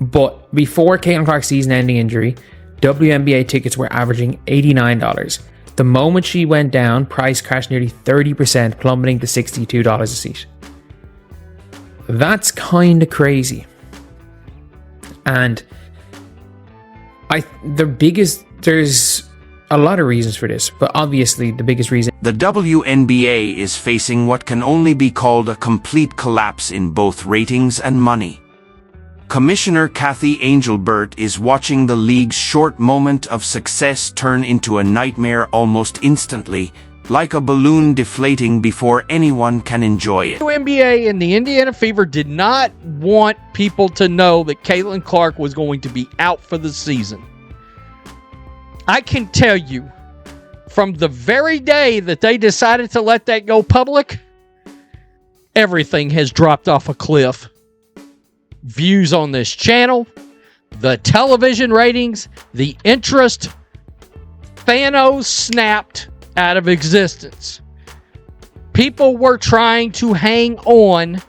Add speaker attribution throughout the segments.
Speaker 1: But before Caitlin Clark's season-ending injury, WNBA tickets were averaging $89. The moment she went down, price crashed nearly 30%, plummeting to $62 a seat. That's kind of crazy. And there's a lot of reasons for this, but obviously the biggest reason...
Speaker 2: The WNBA is facing what can only be called a complete collapse in both ratings and money. Commissioner Kathy Angelbert is watching the league's short moment of success turn into a nightmare almost instantly, like a balloon deflating before anyone can enjoy it.
Speaker 3: The WNBA and the Indiana Fever did not want people to know that Caitlin Clark was going to be out for the season. I can tell you, from the very day that they decided to let that go public, everything has dropped off a cliff. Views on this channel, the television ratings, the interest, Thanos snapped out of existence. People were trying to hang on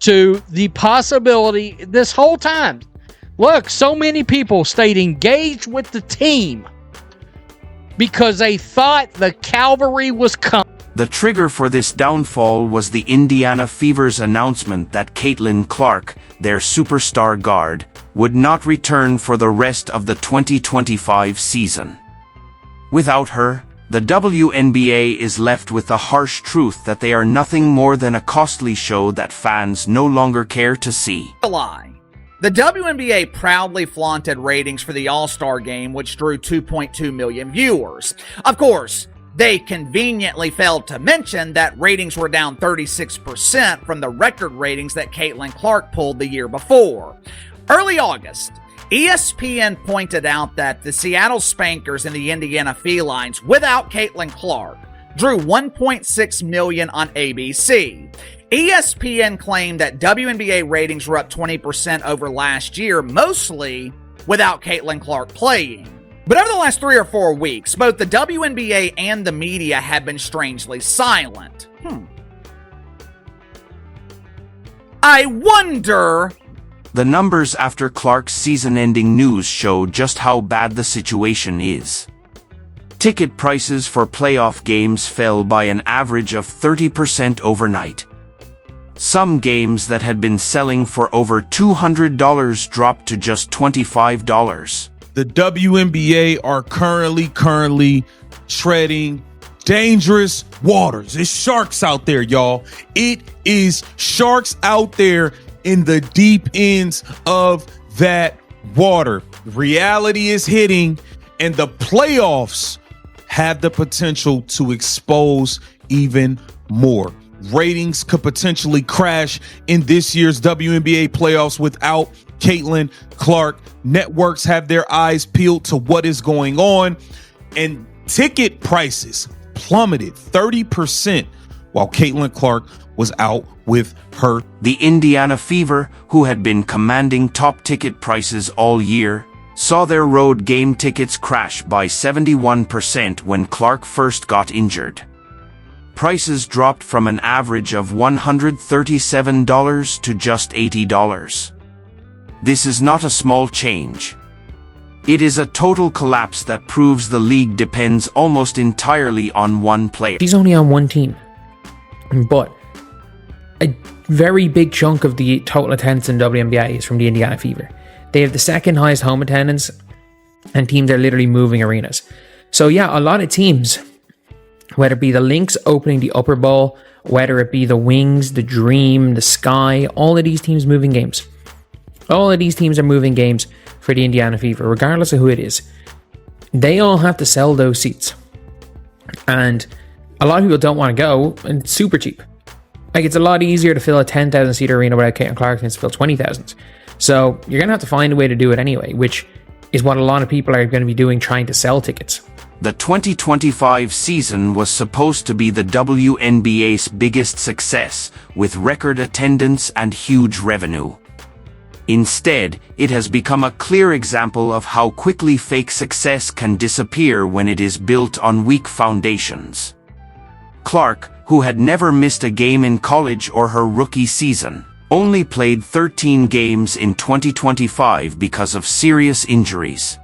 Speaker 3: to the possibility this whole time. Look, so many people stayed engaged with the team because they thought the cavalry was coming.
Speaker 2: The trigger for this downfall was the Indiana Fever's announcement that Caitlin Clark, their superstar guard, would not return for the rest of the 2025 season. Without her, the WNBA is left with the harsh truth that they are nothing more than a costly show that fans no longer care to see.
Speaker 4: The WNBA proudly flaunted ratings for the All-Star Game, which drew 2.2 million viewers. Of course, they conveniently failed to mention that ratings were down 36% from the record ratings that Caitlin Clark pulled the year before. Early August, ESPN pointed out that the Seattle Spankers and the Indiana Felines, without Caitlin Clark, drew 1.6 million on ABC. ESPN claimed that WNBA ratings were up 20% over last year, mostly without Caitlin Clark playing. But over the last 3 or 4 weeks, both the WNBA and the media have been strangely silent. I wonder...
Speaker 2: The numbers after Clark's season-ending news show just how bad the situation is. Ticket prices for playoff games fell by an average of 30% overnight. Some games that had been selling for over $200 dropped to just $25.
Speaker 5: The WNBA are currently treading dangerous waters. It's sharks out there, y'all. It is sharks out there in the deep ends of that water. Reality is hitting, and the playoffs have the potential to expose even more. Ratings could potentially crash in this year's WNBA playoffs without Caitlin Clark. Networks have their eyes peeled to what is going on, and ticket prices plummeted 30% while Caitlin Clark was out with her.
Speaker 2: The Indiana Fever, who had been commanding top ticket prices all year, saw their road game tickets crash by 71% when Clark first got injured. Prices dropped from an average of $137 to just $80. This is not a small change. It is a total collapse that proves the league depends almost entirely on one player.
Speaker 1: She's only on one team, but a very big chunk of the total attendance in WNBA is from the Indiana Fever. They have the second highest home attendance, and teams are literally moving arenas. So yeah, a lot of teams, whether it be the Lynx opening the Upper Bowl, whether it be the Wings, the Dream, the Sky, all of these teams moving games. All of these teams are moving games for the Indiana Fever, regardless of who it is. They all have to sell those seats. And a lot of people don't want to go, and it's super cheap. Like, it's a lot easier to fill a 10,000 seat arena without Caitlin Clark than to fill 20,000. So you're going to have to find a way to do it anyway, which is what a lot of people are going to be doing, trying to sell tickets.
Speaker 2: The 2025 season was supposed to be the WNBA's biggest success, with record attendance and huge revenue. Instead, it has become a clear example of how quickly fake success can disappear when it is built on weak foundations. Clark, who had never missed a game in college or her rookie season, only played 13 games in 2025 because of serious injuries.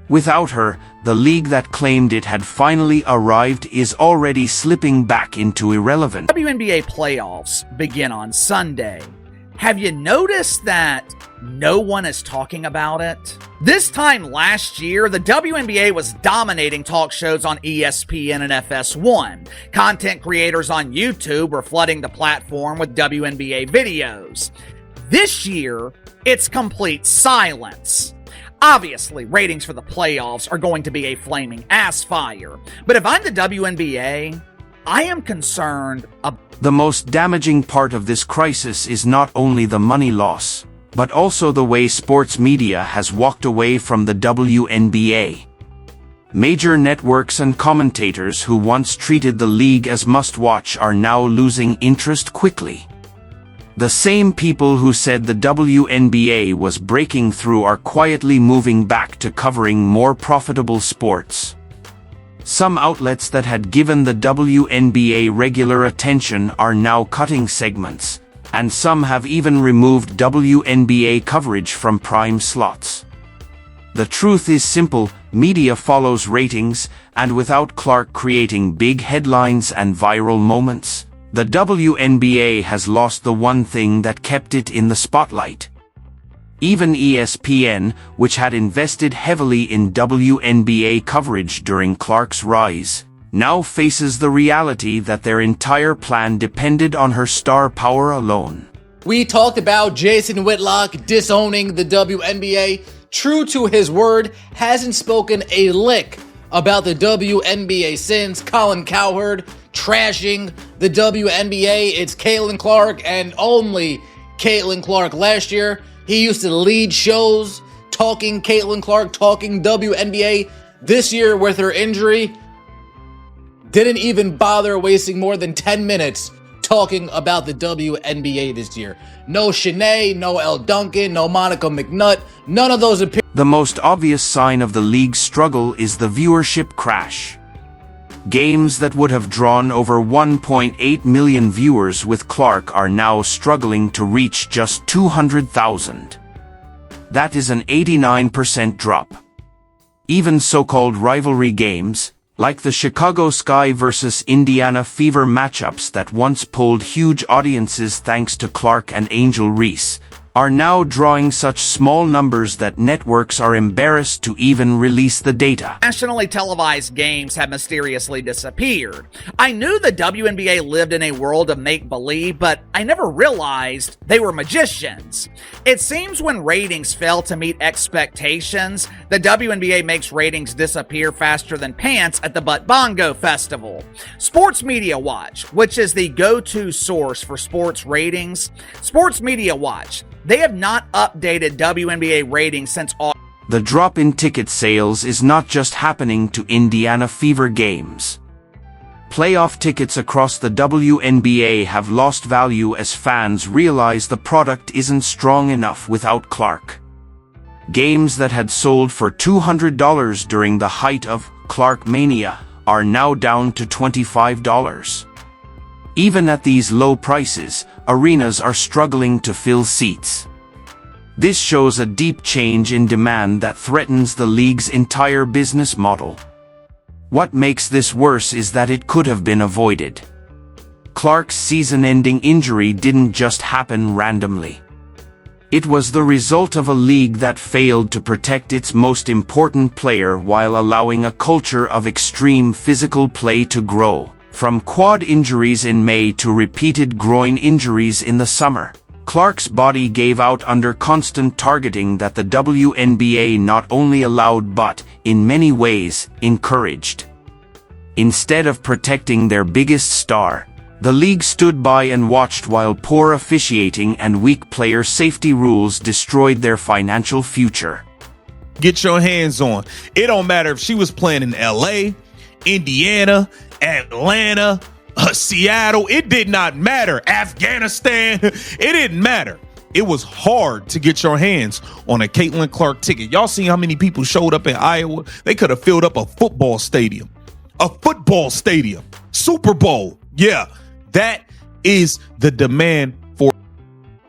Speaker 2: Without her, the league that claimed it had finally arrived is already slipping back into irrelevance.
Speaker 4: WNBA playoffs begin on Sunday. Have you noticed that no one is talking about it? This time last year, the WNBA was dominating talk shows on ESPN and FS1. Content creators on YouTube were flooding the platform with WNBA videos. This year, it's complete silence. Obviously, ratings for the playoffs are going to be a flaming ass fire. But if I'm the WNBA, I am concerned about...
Speaker 2: The most damaging part of this crisis is not only the money loss, but also the way sports media has walked away from the WNBA. Major networks and commentators who once treated the league as must-watch are now losing interest quickly. The same people who said the WNBA was breaking through are quietly moving back to covering more profitable sports. Some outlets that had given the WNBA regular attention are now cutting segments, and some have even removed WNBA coverage from prime slots. The truth is simple: media follows ratings, and without Clark creating big headlines and viral moments, the WNBA has lost the one thing that kept it in the spotlight. Even ESPN, which had invested heavily in WNBA coverage during Clark's rise, now faces the reality that their entire plan depended on her star power alone.
Speaker 6: We talked about Jason Whitlock disowning the WNBA. True to his word, hasn't spoken a lick about the WNBA since. Colin Cowherd trashing the WNBA. It's Caitlin Clark and only Caitlin Clark. Last year, he used to lead shows talking Caitlin Clark, talking WNBA. This year, with her injury, didn't even bother wasting more than 10 minutes talking about the WNBA this year. No Shanae, no Elle Duncan, no Monica McNutt, none of those appear.
Speaker 2: The most obvious sign of the league's struggle is the viewership crash. Games that would have drawn over 1.8 million viewers with Clark are now struggling to reach just 200,000. That is an 89% drop. Even so-called rivalry games, like the Chicago Sky versus Indiana Fever matchups that once pulled huge audiences thanks to Clark and Angel Reese, are now drawing such small numbers that networks are embarrassed to even release the data.
Speaker 4: Nationally televised games have mysteriously disappeared. I knew the WNBA lived in a world of make-believe, but I never realized they were magicians. It seems when ratings fail to meet expectations, the WNBA makes ratings disappear faster than pants at the Butt Bongo Festival. Sports Media Watch, which is the go-to source for sports ratings, Sports Media Watch, they have not updated WNBA ratings since August.
Speaker 2: The drop in ticket sales is not just happening to Indiana Fever games. Playoff tickets across the WNBA have lost value as fans realize the product isn't strong enough without Clark. Games that had sold for $200 during the height of Clark Mania are now down to $25. Even at these low prices, arenas are struggling to fill seats. This shows a deep change in demand that threatens the league's entire business model. What makes this worse is that it could have been avoided. Clark's season-ending injury didn't just happen randomly. It was the result of a league that failed to protect its most important player while allowing a culture of extreme physical play to grow. From quad injuries in May to repeated groin injuries in the summer, Clark's body gave out under constant targeting that the WNBA not only allowed but, in many ways, encouraged. Instead of protecting their biggest star, the league stood by and watched while poor officiating and weak player safety rules destroyed their financial future.
Speaker 5: Get your hands on. It don't matter if she was playing in LA, Indiana, Atlanta, Seattle. It did not matter. Afghanistan. It didn't matter. It was hard to get your hands on a Caitlin Clark ticket. Y'all see how many people showed up in Iowa? They could have filled up a football stadium. A football stadium. Super Bowl. Yeah, that is the demand